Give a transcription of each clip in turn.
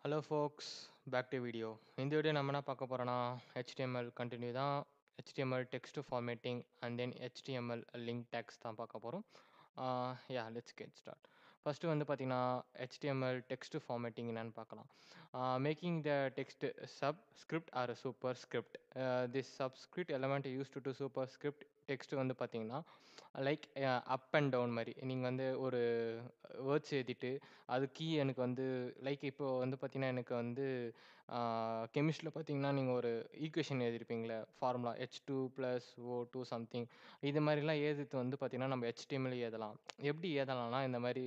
Hello folks, back to video. இந்த video நம்ம என்ன பார்க்க போறோம்னா, HTML கன்டின்யூ தான். HTML text formatting and then HTML link tags தான் பார்க்க போறோம். Let's get start. ஃபர்ஸ்ட் வந்து பார்த்தீங்கன்னா, HTML டெக்ஸ்ட் ஃபார்மேட்டிங் என்னன்னு பார்க்கலாம். Making the text subscript or superscript. This subscript element used to superscript text வந்து பார்த்தீங்கன்னா, லைக் அப் அண்ட் டவுன் மாரி. நீங்க வந்து ஒரு வேர்ட்ஸ் எழுதிட்டு அது கீ எனக்கு வந்து லைக் இப்போ வந்து பார்த்தீங்கன்னா, எனக்கு வந்து கெமிஸ்ட்ரில பார்த்தீங்கன்னா, நீங்க ஒரு ஈக்குவேஷன் எழுதியிருப்பீங்கள்ல, ஃபார்முலா H2+O2 சம்திங். இது மாரிலாம் எழுதுறது வந்து பார்த்தீங்கன்னா, நம்ம HTML எழுதலாம். எப்படி எழுதலாம்னா, இந்த மாரி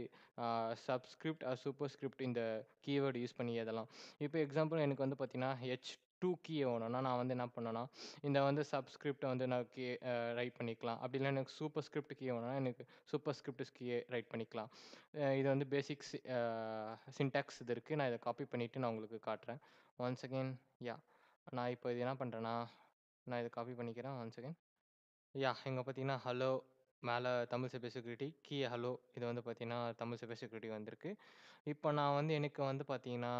சப்ஸ்கிரிப்ட் சூப்பர்ஸ்கிரிப்ட் இந்த கீவேர்ட் யூஸ் பண்ணி எழுதலாம். இப்போ எக்ஸாம்பிள் எனக்கு வந்து பார்த்தீங்கன்னா, H2 கீ வேணும்னா, நான் வந்து என்ன பண்ணேன்னா, இந்த வந்து சப்ஸ்கிரிப்ட்ட வந்து நான் ரைட் பண்ணிக்கலாம். அப்படி இல்ல எனக்கு சூப்பர்ஸ்கிரிப்ட் கீ வேணும்னா, எனக்கு சூப்பர்ஸ்கிரிப்ட் கீய ரைட் பண்ணிக்கலாம். இது வந்து பேசிக்ஸ் சின்டாக்ஸ் இது இருக்கு. நான் இத காப்பி பண்ணிட்டு நான் உங்களுக்கு காட்டுறேன். Once again yeah! நான் இப்போ இது என்ன பண்றேன்னா, நான் இத காப்பி பண்ணிக்கிறேன். Once again. இங்க பார்த்தீங்கன்னா, ஹலோ மேல தமிழ் சைபர் செக்யூரிட்டி, கீழ ஹலோ இது வந்து பார்த்தீங்கன்னா, தமிழ் சைபர் செக்யூரிட்டி வந்திருக்கு. இப்போ நான் வந்து எனக்கு வந்து பார்த்தீங்கன்னா,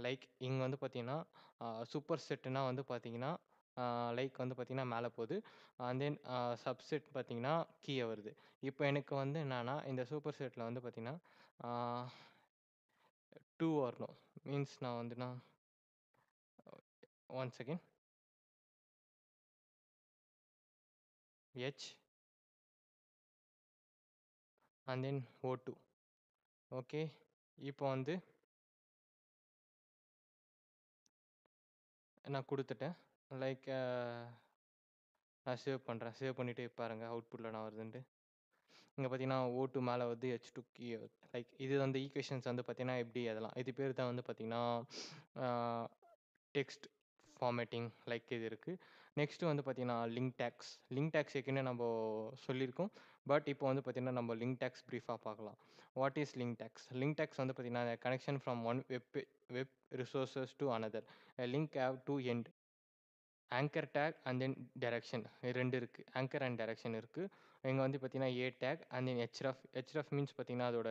லைக் இங்க வந்து பார்த்தீங்கன்னா, சூப்பர் செட்னா வந்து பார்த்தீங்கன்னா, லைக் வந்து பார்த்தீங்கன்னா மேல போது. அண்ட் தென் சப்செட் பார்த்தீங்கன்னா, கீழ வருது. இப்போ எனக்கு வந்து என்னன்னா, இந்த சூப்பர் செட்ல வந்து பார்த்தீங்கன்னா, ஆ 2 வரணும். மீன்ஸ் நான் வந்து நான் once again. H and then O2. Okay. இப்போ வந்து நான் குடுத்துட்டேன். லைக் நான் சேவ் பண்றேன். சேவ் பண்ணிட்டு பாருங்க அவுட்புட்ல என்ன வருதுன்ட்டு. இங்க பார்த்தீங்கன்னா, O2 மேல வருது, H2 கீழ வருது. லைக் இது வந்து ஈக்குவேஷன்ஸ் வந்து பார்த்தீங்கன்னா, எப்படி எழுதலாம்? இது பேர் தான் வந்து பார்த்தீங்கன்னா, ஆ டெக்ஸ்ட் ஃபார்மேட்டிங் லைக் இது இருக்கு. நெக்ஸ்ட் வந்து பார்த்தீங்கன்னா, லிங்க் டேக்ஸ். லிங்க் டேக்ஸ் ஏற்கனவே நம்ப சொல்லியிருக்கோம். பட் இப்போ வந்து பார்த்தீங்கன்னா, நம்ம லிங்க் டேக்ஸ் பிரீஃபா பார்க்கலாம். What is link tags? Link tags வந்து பார்த்தீங்கன்னா, connection from one web resources to another. A link have 2 end. Anchor tag and then direction 2 இருக்கு. ஆங்கர் அண்ட் டைரக்ஷன் இருக்கு. இங்க வந்து பார்த்தீங்கன்னா, A tag and then href. href means பார்த்தீங்கன்னா, அதோட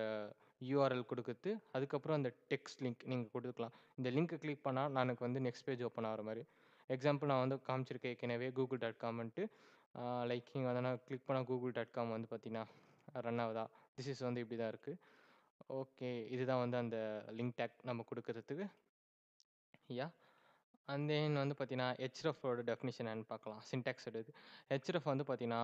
URL குடுக்குறது. அதுக்கப்புறம் அந்த டெக்ஸ்ட் லிங்க் நீங்க குடுக்கலாம். இந்த லிங்க்க கிளிக் பண்ணா, நான் எனக்கு வந்து நெக்ஸ்ட் பேஜ் ஓப்பன் ஆகுற மாரி. எக்ஸாம்பிள் நான் வந்து காமிச்சிருக்கேன் ஏற்கனவே google.comன்ட்டு. லைக் இங்க வந்து நான் கிளிக் பண்ணா google.com வந்து பார்த்தீங்கன்னா, ரன் ஆகுதா? திஸ் இஸ் வந்து இப்படி தான் இருக்கு. ஓகே. இதுதான் வந்து அந்த லிங்க் டேக் நம்ம குடுக்குறதுக்கு. யாஹ்! அண்ட் தென் வந்து பார்த்தீங்கன்னா, ஹெச்ரெஃப்போட டெஃபினிஷன் என்னன்னு பார்க்கலாம். சின்டாக்ஸோட இது. ஹெச்ரெஃப் வந்து பார்த்தீங்கன்னா,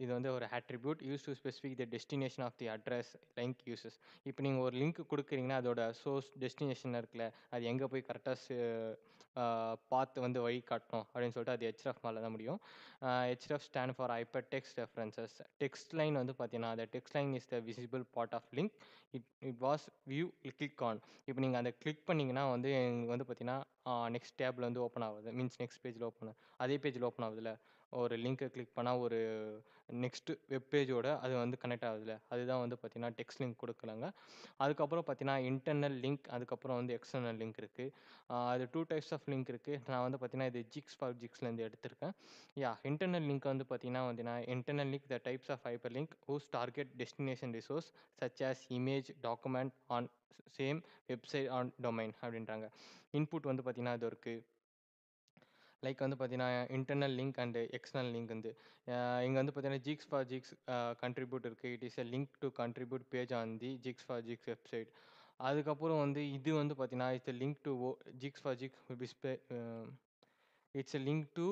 இது வந்து ஒரு attribute use to specific the destination of the address link uses. இப்போ நீங்க ஒரு லிங்க் குடுக்குறீங்கன்னா, அதோட சோர்ஸ் டெஸ்டினேஷன் இருக்குல்ல, அது எங்க போய் கரெக்ட்டா பாத் வந்து வழி காட்டணும் அப்படின்னு சொல்லிட்டு அது ஹெச்ரெஃப் மேல தான் முடியும். Href stand for hyper text references. Text line வந்து பார்த்தீங்கன்னா, the text line is the visible part of link. It was view click on. இப்போ நீங்க அத கிளிக் பண்ணீங்கன்னா வந்து எனக்கு வந்து பார்த்தீங்கன்னா, நெக்ஸ்ட் டேப்ல வந்து ஓப்பன் ஆகுது. மீன்ஸ் நெக்ஸ்ட் பேஜ்ல அதே பேஜ்ல ஓப்பன் ஆகுதுல்ல. ஒரு லிங்க்க கிளிக் பண்ணா ஒரு நெக்ஸ்ட் வெப் பேஜோட அது வந்து கனெக்ட் ஆகுதுல்ல. அதுதான் வந்து பார்த்தீங்கன்னா, டெக்ஸ்ட் லிங்க் குடுக்கலாங்க. அதுக்கப்புறம் பார்த்தீங்கன்னா, இன்டர்னல் லிங்க் அதுக்கப்புறம் வந்து எக்ஸ்டர்னல் லிங்க் இருக்கு. அது 2 டைப்ஸ் ஆஃப் லிங்க் இருக்கு. நான் வந்து பார்த்தீங்கன்னா, இது ஜிக்ஸ் ஃபார் ஜிக்ஸ்லேருந்து எடுத்திருக்கேன். இன்டர்னல் லிங்க் வந்து பார்த்தீங்கன்னா, internal link the types of hyper link whose target destination resource such as image, document on same website on domain அப்படின்றாங்க. இன்புட் வந்து பார்த்தீங்கன்னா, இது இருக்கு. லைக் வந்து பார்த்தீங்கன்னா, internal link and external link வந்து இங்க வந்து பார்த்தீங்கன்னா, ஜிக்ஸ் ஃபார் ஜிக்ஸ் கன்ட்ரிபியூட் இருக்கு. It is a link to contribute page on the GeeksforGeeks website. அதுக்கப்புறம் வந்து இது வந்து பார்த்தீங்கன்னா, it's a link to jigs for jigs display. It's a link to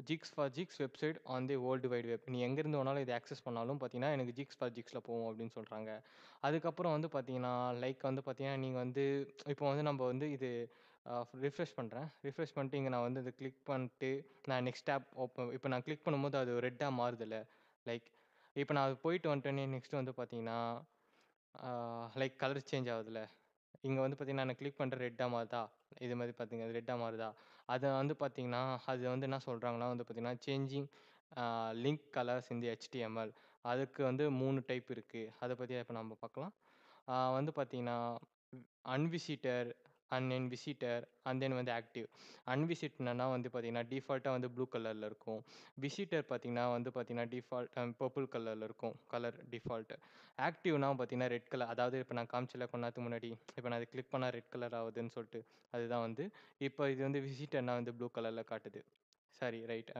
jigs for jigs website on the world wide web. நீ எங்கேருந்து வேணாலும் இதை access பண்ணாலும் பார்த்தீங்கன்னா, எனக்கு ஜிக்ஸ் ஃபார் ஜிக்ஸில் போகும் அப்படின்னு சொல்கிறாங்க. அதுக்கப்புறம் வந்து பார்த்தீங்கன்னா, லைக் வந்து பார்த்தீங்கன்னா, நீங்க வந்து இப்போ வந்து நம்ம வந்து இது ரிஃப்ரெஷ் பண்றேன். ரிஃப்ரெஷ் பண்ணிட்டு இங்க நான் வந்து இத கிளிக் பண்ணிட்டு, நான் நெக்ஸ்ட் டேப் இப்போ நான் கிளிக் பண்ணும்போது அது ரெட்டா மாறுதுல்ல. லைக் இப்போ நான் அது போயிட்டு வந்துட்டோனே நெக்ஸ்ட் வந்து பார்த்தீங்கன்னா, லைக் கலர் சேஞ்ச் ஆகுதுல்ல. இங்க வந்து பார்த்தீங்கன்னா, நான் கிளிக் பண்றேன் ரெட்டா மாறுதா? இது மாரி பார்த்தீங்க ரெட்டா மாறுதா? அத வந்து பார்த்தீங்கன்னா, அது வந்து என்ன சொல்றாங்கன்னா வந்து பார்த்தீங்கன்னா, சேஞ்சிங் லிங்க் கலர்ஸ் இன் தி HTML. அதுக்கு வந்து 3 டைப் இருக்கு. அத பத்தி இப்ப நம்ம பார்க்கலாம். வந்து பார்த்தீங்கன்னா, unvisited, and then visited and then வந்து ஆக்டிவ். அன்விசிட்னா வந்து பார்த்தீங்கன்னா, டிஃபால்ட்டா வந்து ப்ளூ கலர்ல இருக்கும். விசிட்டர் பார்த்தீங்கன்னா வந்து பார்த்தீங்கன்னா, டிஃபால்ட் பர்பிள் கலர்ல இருக்கும். Colour default. ஆக்டிவ்னா பார்த்தீங்கன்னா, ரெட் கலர். அதாவது இப்ப நான் காமிச்சேன்ல கொஞ்ச நேரத்துக்கு முன்னாடி. இப்ப நான் அத கிளிக் பண்ணா ரெட் கலர் ஆவுதுன்னு சொல்ட்டு. அதுதான் வந்து இப்ப இது வந்து விசிட்டர்னா வந்து ப்ளூ கலர்ல காட்டுது. Sorry right.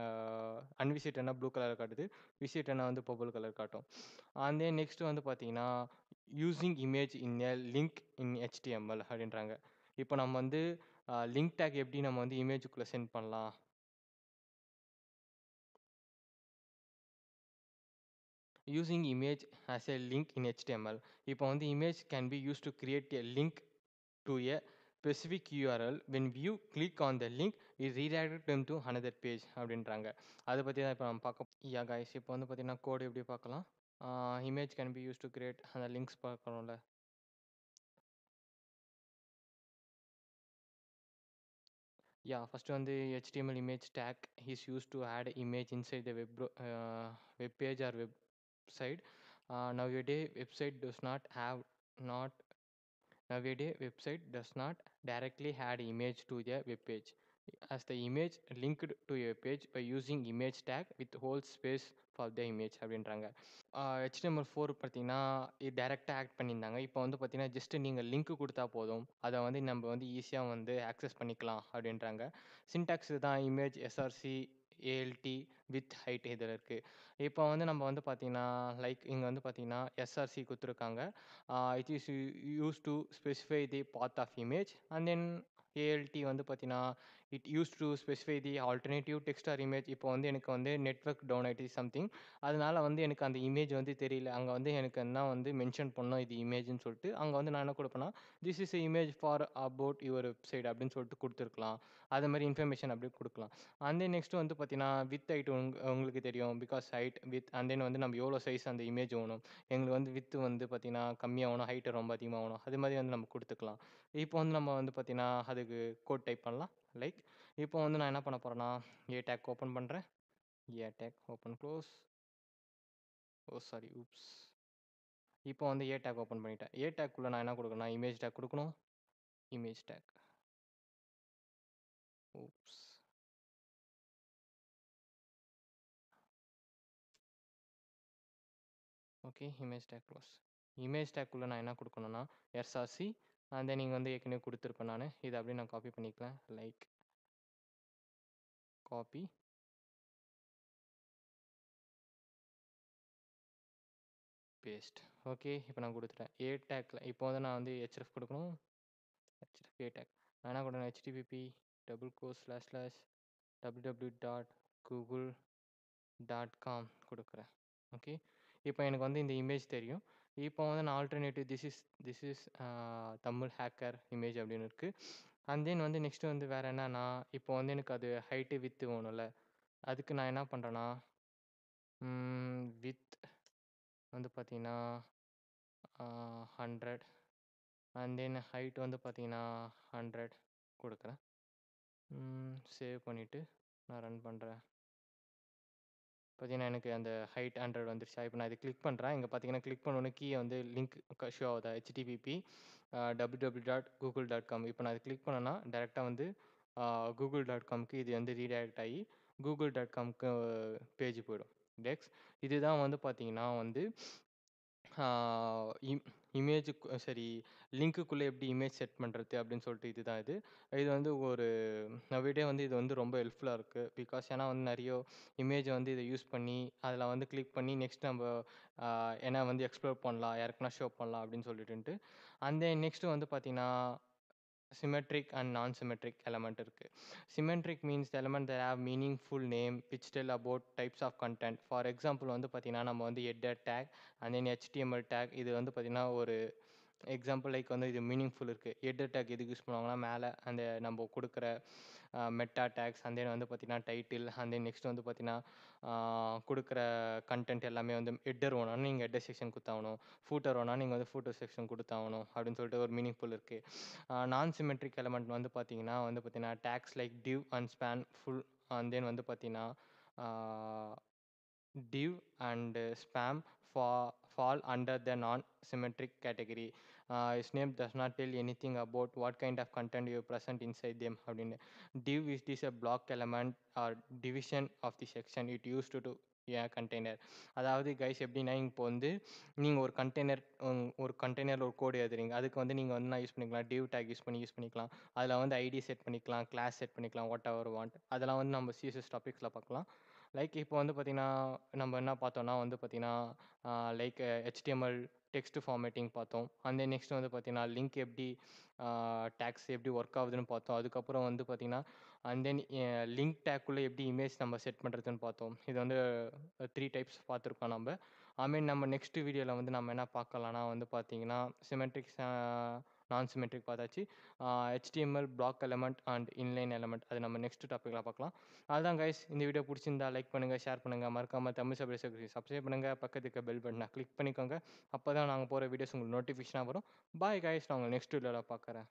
அன்விசிட்டர்னா ப்ளூ கலர்ல காட்டுது. விசிட்டர்னா வந்து பர்பிள் கலர் காட்டும். அண்ட் தென் நெக்ஸ்ட் வந்து பார்த்தீங்கன்னா, using image in a link in HTML அப்படின்றாங்க. இப்போ நம்ம வந்து லிங்க் டேக் எப்படி நம்ம வந்து இமேஜுக்குள்ள சென்ட் பண்ணலாம்? Using image as a link in HTML. இப்போ வந்து image can be used to create a link to a specific URL. When view click on the link it redirect them to another page அப்படின்றாங்க. அதை பற்றி தான் இப்போ நம்ம பார்க்க யா guys இப்போ வந்து பார்த்தீங்கன்னா கோடு எப்படி பார்க்கலாம்? Image can be use to create அந்த லிங்க்ஸ் பார்க்கணும்ல. Yeah, first one the HTML image tag is used to add image inside the web page or website. Nowadays, not website does not directly add image to the web page. As the image linked to a page by using image tag with whole space for the image அப்படின்றாங்க. HTML4 பார்த்தீங்கன்னா, டைரக்ட்டா act பண்ணியிருந்தாங்க. இப்போ வந்து பார்த்தீங்கன்னா, just நீங்க link குடுத்தா போதும். அத வந்து நம்ப வந்து ஈஸியா வந்து ஆக்சஸ் பண்ணிக்கலாம் அப்படின்றாங்க. சின்டாக்ஸ் தான் image SRC, ALT width height இதில இருக்கு. இப்போ வந்து நம்ம வந்து பார்த்தீங்கன்னா, லைக் இங்க வந்து பார்த்தீங்கன்னா, எஸ்ஆர்சி குடுத்துருக்காங்க. It is used to specify the path of image and then ALT வந்து பார்த்தீங்கன்னா, it used to specify the alternative text or image. இப்போ வந்து எனக்கு வந்து நெட்வொர்க் டவுன் ஆயிட்டு சம்திங். அதனால வந்து எனக்கு அந்த இமேஜ் வந்து தெரியல. அங்க வந்து எனக்கு என்ன வந்து மென்ஷன் பண்ணணும் இது இமேஜ்ன்னு சொல்ட்டு, அங்க வந்து நான் என்ன குடுப்பேன்னா, this is a image for about your website அப்படின்னு சொல்லிட்டு குடுத்துருக்கலாம். அது மாரி இன்ஃபர்மேஷன் அப்படியே குடுக்கலாம். அண்ட் தென் நெக்ஸ்ட் வந்து பார்த்தீங்கன்னா, வித் ஹைட் உங்களுக்கு தெரியும். Because height width and then வந்து நம்ம எவ்வளோ சைஸ் அந்த இமேஜ் வேணும். எங்களுக்கு வந்து வித் வந்து பார்த்தீங்கன்னா, கம்மியா வேணும். ஹைட் ரொம்ப அதிகமா வேணும். அது மாரி வந்து நம்ம குடுத்துக்கலாம். இப்போ வந்து நம்ம வந்து பார்த்தீங்கன்னா, அதுக்கு கோட் டைப் பண்ணலாம். லைக் இப்போ வந்து நான் என்ன பண்ண போறேன்னா, ஏ டேக் ஓப்பன் பண்றேன். ஏ டேக் ஓப்பன் குளோஸ். ஓ சாரி ஊப்ஸ். இப்போ வந்து ஏ டேக் ஓப்பன் பண்ணிட்டேன். ஏ டேக்குள்ள நான் என்ன குடுக்கணும்னா, இமேஜ் டேக் குடுக்கணும். Image tag. Oops. Okay. Image tag close. Image டேக்குள்ள நான் என்ன குடுக்கணும்னா, எஸ்ஆர்சி அண்ட் தென் இங்க வந்து ஏற்கனவே குடுத்துருப்பேன் நானு. இத அப்படியே நான் காப்பி பண்ணிக்கலாம். Like copy, paste. ஓகே. இப்போ நான் குடுத்துட்டேன். ஏ டேக்ல இப்போ வந்து நான் வந்து href குடுக்கணும். href A tag. நான் என்ன குடுக்கணும் http double quote slash slash www.google.com குடுக்குறேன். ஓகே. இப்போ எனக்கு வந்து இந்த இமேஜ் தெரியும். இப்போ வந்து நான் alternative this is Tamil hacker image அப்படின்னு இருக்கு. அண்ட் தென் வந்து நெக்ஸ்ட் வந்து வேற என்னன்னா, இப்போ வந்து எனக்கு அது ஹைட்டு, விட்த் வேணும்ல. அதுக்கு நான் என்ன பண்றேன்னா, விட்த் வந்து பார்த்தீங்கன்னா, 100 அண்ட் தென் ஹைட் வந்து பார்த்தீங்கன்னா, 100 குடுக்குறேன். சேவ் பண்ணிட்டு நான் ரன் பண்றேன். பார்த்தீங்கன்னா, எனக்கு அந்த ஹைட் 100 வந்துருச்சா? இப்போ நான் இத கிளிக் பண்றேன். இங்க பார்த்தீங்கன்னா, கிளிக் பண்ணோனே கீழ வந்து லிங்க் ஷோ ஆகுதா? http www.google.com. இப்போ நான் இத கிளிக் பண்ணேன்னா, டைரக்ட்டா வந்து google.comக்கு இது வந்து ரீடைரக்ட் ஆயி google.comக்கு பேஜ் போயிடும். நெக்ஸ்ட் இதுதான் வந்து பார்த்தீங்கன்னா வந்து ஆ இம் இமேஜுக்கு சரி லிங்க்குக்குள்ள எப்படி இமேஜ் செட் பண்றது அப்படின்னு சொல்லிட்டு இதுதான் இது. இது வந்து ஒரு நவ்வேடே வந்து இது வந்து ரொம்ப ஹெல்ப்ஃபுல்லா இருக்கு. பிகாஸ் ஏன்னா வந்து நெறைய இமேஜ வந்து இத யூஸ் பண்ணி, அதில வந்து கிளிக் பண்ணி நெக்ஸ்ட் நம்ப ஆ ஏன்னா வந்து எக்ஸ்ப்ளோர் பண்ணலாம், யாருக்குனா ஷோ பண்ணலாம் அப்படின்னு சொல்லிட்டுன்ட்டு. அண்ட் தென் நெக்ஸ்ட் வந்து பார்த்தீங்கன்னா, சிமெட்ரிக் அண்ட் நான் சிமெட்ரிக் எலமெண்ட் இருக்கு. Symmetric means the element that have meaningful name which tell about types of content. For example வந்து பார்த்தீங்கன்னா, நம்ம வந்து header tag and then HTML tag இது வந்து பார்த்தீங்கன்னா, ஒரு எக்ஸாம்பிள் லைக் வந்து இது மீனிங்ஃபுல் இருக்கு. ஹெட்டர் டேக் எதுக்கு யூஸ் பண்ணுவாங்கன்னா, மேல அந்த நம்ம குடுக்குற மெட்டா டேக்ஸ் அண்ட் தென் வந்து பார்த்தீங்கன்னா, டைட்டில் அண்ட் தென் நெக்ஸ்ட் வந்து பார்த்தீங்கன்னா, குடுக்குற கன்டென்ட் எல்லாமே வந்து ஹெட்டர் வேணும்னா நீங்க ஹெட்டர் செக்ஷன் குடுத்தாகணும். ஃபூட்டர் வேணும்னா நீங்க வந்து ஃபூட்டர் செக்ஷன் குடுத்தாகணும் அப்படின்னு சொல்லிட்டு ஒரு மீனிங்ஃபுல் இருக்கு. நான் சிமெட்ரிக் எலமெண்ட் வந்து பார்த்தீங்கன்னா, tags like div and span full and then வந்து பார்த்தீங்கன்னா, ah div and spam fall under the non-symmetric category. Is name does not tell anything about what kind of content you present inside them அப்படின்னு. div is this a block element or division of the section it used to container. அதாவது guys எப்படின்னா இப்போ வந்து நீங்கள் ஒரு container ஒரு கண்டெய்னரில் ஒரு கோடு எழுதுறீங்க. அதுக்கு வந்து நீங்கள் வந்து நான் யூஸ் பண்ணிக்கலாம் டிவ் டேக் யூஸ் பண்ணிக்கலாம். அதில் வந்து ஐடி செட் பண்ணிக்கலாம், கிளாஸ் செட் பண்ணிக்கலாம், வாட் எவர் வாண்ட். அதெல்லாம் வந்து நம்ம சிஎஸ்எஸ் டாபிக்ஸில் பார்க்கலாம். லைக் இப்போ வந்து பார்த்தீங்கன்னா நம்ம என்ன பார்த்தோம்னா வந்து பார்த்தீங்கன்னா லைக் ஹெச்டிஎம்எல் டெக்ஸ்ட் ஃபார்மேட்டிங் பார்த்தோம். அந்த நெக்ஸ்ட் வந்து பார்த்தீங்கன்னா லிங்க் எப்படி டேக்ஸ் எப்படி ஒர்க் ஆகுதுன்னு பார்த்தோம். அதுக்கப்புறம் வந்து பார்த்தீங்கன்னா அண்ட் தென் லிங்க் டேக்குள்ளே எப்படி இமேஜ் நம்ம செட் பண்ணுறதுன்னு பார்த்தோம். இது வந்து 3 டைப்ஸ் பார்த்துருக்கோம் நம்ம. ஐ மீன் நம்ம நெக்ஸ்ட் வீடியோவில் வந்து நம்ம என்ன பார்க்கலாம்னா வந்து பார்த்தீங்கன்னா சிமெட்ரிக் நான் சிமெட்ரிக் பார்த்தாச்சு. HTML black element and inline element அது நம்ம நெக்ஸ்ட் டாப்பிக்கில் பார்க்கலாம். அதுதான் கைஸ், இந்த வீடியோ பிடிச்சிருந்தா லைக் பண்ணுங்கள், ஷேர் பண்ணுங்கள், மறக்காமல் தமிழ் சப்ஸ்கிரைப் பண்ணுங்கள், பக்கத்துக்கு பெல் பட்டனை கிளிக் பண்ணிக்கோங்க. அப்போ தான் நாங்கள் போகிற வீடியோஸ் உங்களுக்கு நோட்டிஃபிகேஷனாக வரும். பாய் கைஸ், நான் உங்களை நெக்ஸ்ட் வீடியோவில் பார்க்குறேன்.